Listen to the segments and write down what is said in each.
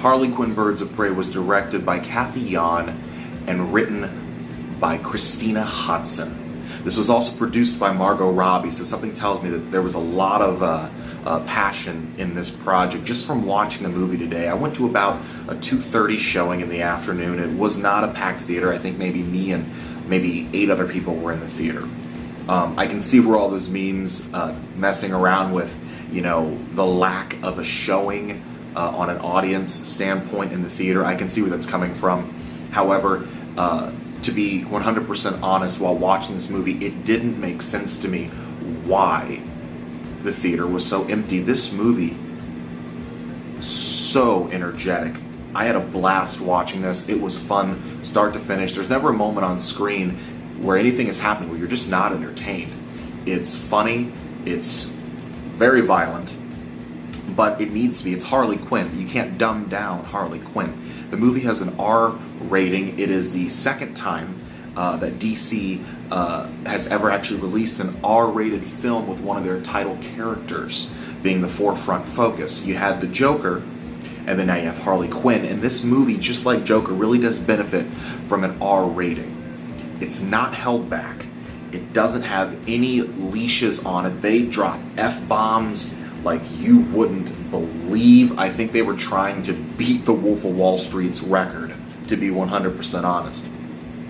Harley Quinn Birds of Prey was directed by Kathy Yan and written by Christina Hodson. This was also produced by Margot Robbie, so something tells me that there was a lot of passion in this project just from watching the movie today. I went to about a 2:30 showing in the afternoon. It was not a packed theater. I think maybe me and maybe 8 other people were in the theater. I can see where all those memes messing around with, you know, the lack of a showing on an audience standpoint in the theater. I can see where that's coming from. However, to be 100% honest, while watching this movie, it didn't make sense to me why the theater was so empty. This movie, so energetic. I had a blast watching this. It was fun start to finish. There's never a moment on screen where anything is happening where you're just not entertained. It's funny, it's very violent, but it needs to be. It's Harley Quinn. You can't dumb down Harley Quinn. The movie has an R rating. It is the second time that DC has ever actually released an R-rated film with one of their title characters being the forefront focus. You had the Joker, and then now you have Harley Quinn. And this movie, just like Joker, really does benefit from an R rating. It's not held back. It doesn't have any leashes on it. They drop F-bombs like you wouldn't believe. I think they were trying to beat the Wolf of Wall Street's record, to be 100% honest.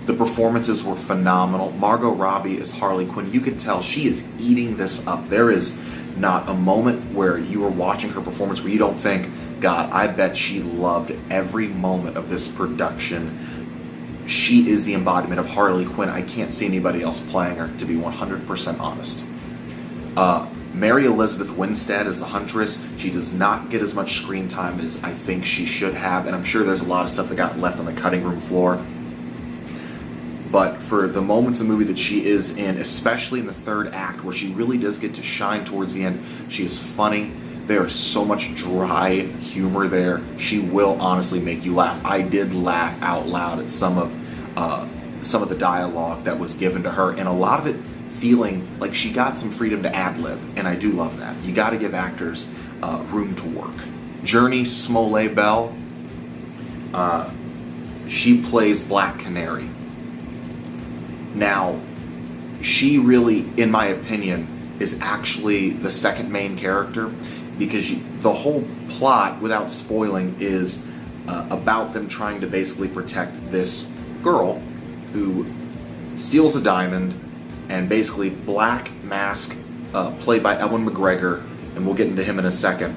The performances were phenomenal. Margot Robbie as Harley Quinn, you could tell she is eating this up. There is not a moment where you are watching her performance where you don't think, God, I bet she loved every moment of this production. She is the embodiment of Harley Quinn. I can't see anybody else playing her, to be 100% honest. Mary Elizabeth Winstead as the Huntress. She does not get as much screen time as I think she should have, and I'm sure there's a lot of stuff that got left on the cutting room floor. But for the moments in the movie that she is in, especially in the third act, where she really does get to shine towards the end, she is funny. There is so much dry humor there. She will honestly make you laugh. I did laugh out loud at some of the dialogue that was given to her, and a lot of it feeling like she got some freedom to ad-lib, and I do love that. You got to give actors room to work. Journey Smollett-Bell, she plays Black Canary. Now, she really, in my opinion, is actually the second main character, because the whole plot, without spoiling, is about them trying to basically protect this girl who steals a diamond, and basically Black Mask, played by Ewan McGregor, and we'll get into him in a second.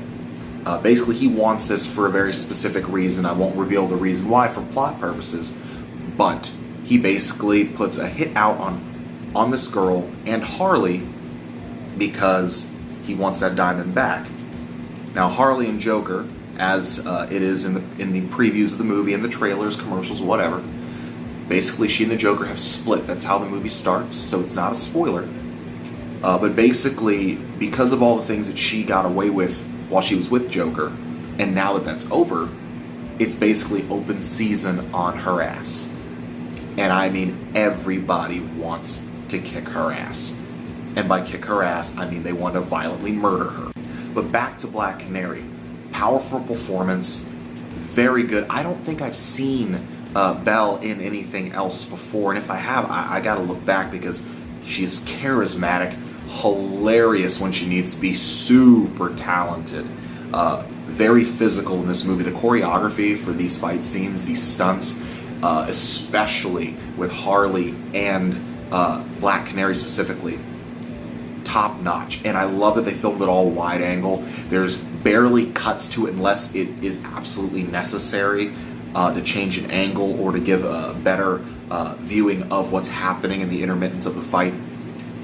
Basically, he wants this for a very specific reason. I won't reveal the reason why for plot purposes, but he basically puts a hit out on this girl and Harley because he wants that diamond back. Now, Harley and Joker, as it is in the previews of the movie, and the trailers, commercials, whatever, basically she and the Joker have split. That's how the movie starts, so it's not a spoiler. But basically, because of all the things that she got away with while she was with Joker, and now that that's over, it's basically open season on her ass. And I mean, everybody wants to kick her ass. And by kick her ass, I mean they want to violently murder her. But back to Black Canary. Powerful performance, very good. I don't think I've seen Belle in anything else before, and if I have, I gotta look back, because she's charismatic, hilarious when she needs to be, super talented, very physical in this movie. The choreography for these fight scenes, these stunts, especially with Harley and Black Canary specifically, top notch. And I love that they filmed it all wide angle. There's barely cuts to it unless it is absolutely necessary to change an angle or to give a better viewing of what's happening in the intermittence of the fight.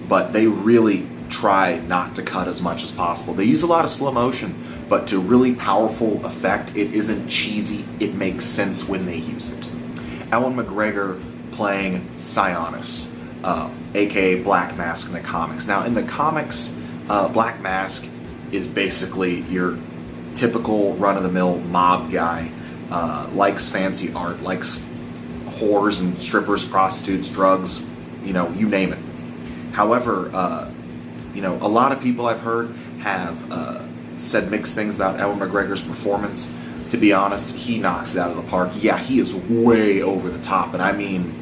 But they really try not to cut as much as possible. They use a lot of slow motion, but to really powerful effect, it isn't cheesy. It makes sense when they use it. Ewan McGregor playing Sionis, aka Black Mask in the comics. Now, in the comics, Black Mask is basically your typical run-of-the-mill mob guy. Likes fancy art, likes whores and strippers, prostitutes, drugs, you name it. However, a lot of people I've heard have said mixed things about Ewan McGregor's performance. to be honest, he knocks it out of the park. Yeah, he is way over the top, and I mean,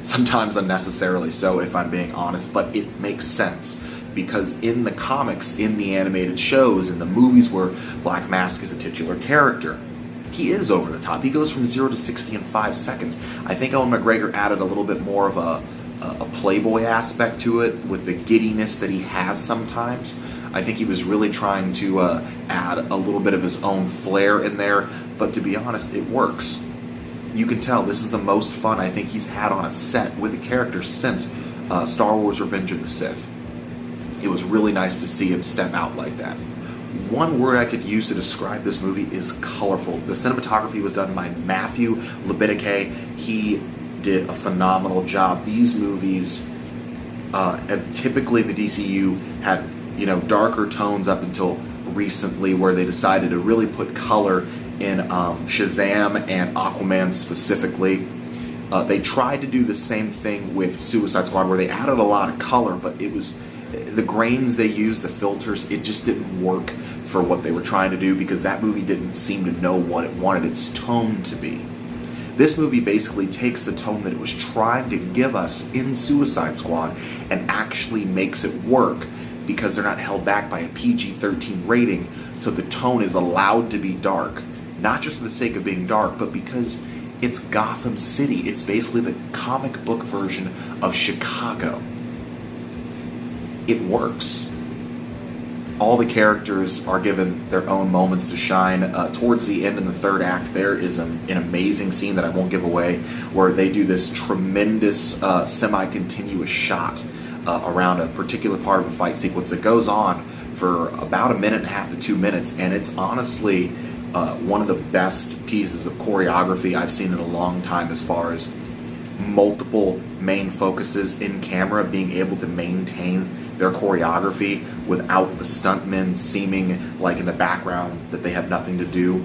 sometimes unnecessarily so, if I'm being honest, but it makes sense. Because in the comics, in the animated shows, in the movies where Black Mask is a titular character, he is over the top. He goes from 0 to 60 in 5 seconds. I think Ewan McGregor added a little bit more of a playboy aspect to it with the giddiness that he has sometimes. I think he was really trying to add a little bit of his own flair in there, but to be honest, it works. You can tell this is the most fun I think he's had on a set with a character since Star Wars Revenge of the Sith. It was really nice to see him step out like that. One word I could use to describe this movie is colorful. The cinematography was done by Matthew Lebedeke. He did a phenomenal job. These movies, typically the DCU had, darker tones up until recently, where they decided to really put color in Shazam and Aquaman specifically. They tried to do the same thing with Suicide Squad, where they added a lot of color, but it was the grains they used, the filters, it just didn't work for what they were trying to do, because that movie didn't seem to know what it wanted its tone to be. This movie basically takes the tone that it was trying to give us in Suicide Squad and actually makes it work, because they're not held back by a PG-13 rating, so the tone is allowed to be dark, not just for the sake of being dark, but because it's Gotham City. It's basically the comic book version of Chicago. It works. All the characters are given their own moments to shine. Towards the end in the third act, there is an amazing scene that I won't give away, where they do this tremendous semi-continuous shot around a particular part of a fight sequence that goes on for about 1.5 to 2 minutes, and it's honestly one of the best pieces of choreography I've seen in a long time, as far as multiple main focuses in camera being able to maintain their choreography without the stuntmen seeming like in the background that they have nothing to do.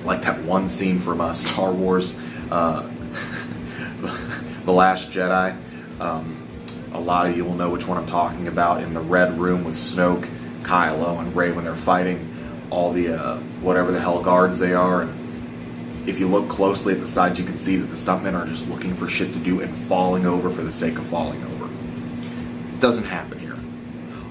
Like that one scene from Star Wars, The Last Jedi. A lot of you will know which one I'm talking about, in the red room with Snoke, Kylo, and Rey, when they're fighting all the whatever the hell guards they are. And if you look closely at the side, you can see that the stuntmen are just looking for shit to do and falling over for the sake of falling over. It doesn't happen here.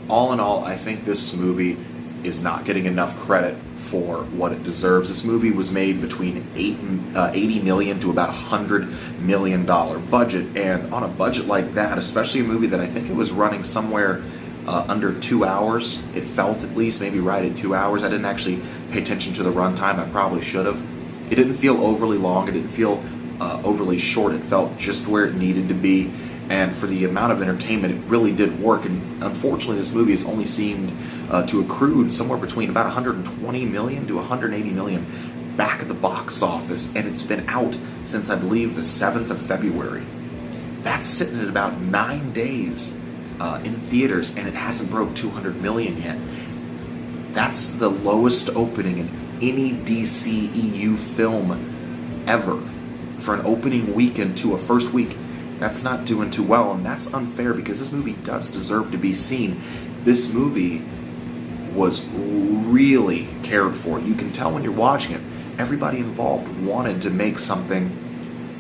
All in all, I think this movie is not getting enough credit for what it deserves. This movie was made between $80 million to about $100 million budget, and on a budget like that, especially a movie that I think it was running somewhere under 2 hours, it felt at least, maybe right at 2 hours. I didn't actually pay attention to the runtime. I probably should have. It didn't feel overly long. It didn't feel overly short. It felt just where it needed to be. And for the amount of entertainment, it really did work. And unfortunately, this movie has only seemed to accrue somewhere between about 120 million to 180 million back at the box office. And it's been out since, I believe, the 7th of February. That's sitting at about 9 days in theaters, and it hasn't broke 200 million yet. That's the lowest opening in any DCEU film ever. For an opening weekend to a first week, that's not doing too well, and that's unfair, because this movie does deserve to be seen. This movie was really cared for. You can tell when you're watching it, everybody involved wanted to make something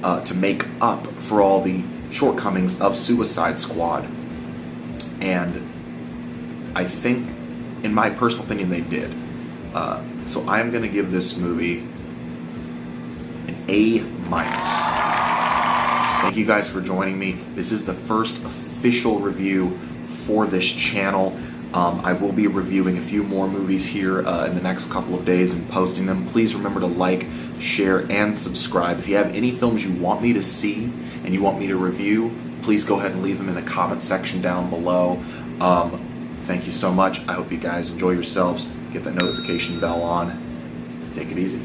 to make up for all the shortcomings of Suicide Squad. And I think, in my personal opinion, they did. So I'm going to give this movie an A-. Thank you guys for joining me. This is the first official review for this channel. I will be reviewing a few more movies here in the next couple of days and posting them. Please remember to like, share, and subscribe. If you have any films you want me to see and you want me to review, please go ahead and leave them in the comment section down below. Thank you so much. I hope you guys enjoy yourselves. Get that notification bell on. Take it easy.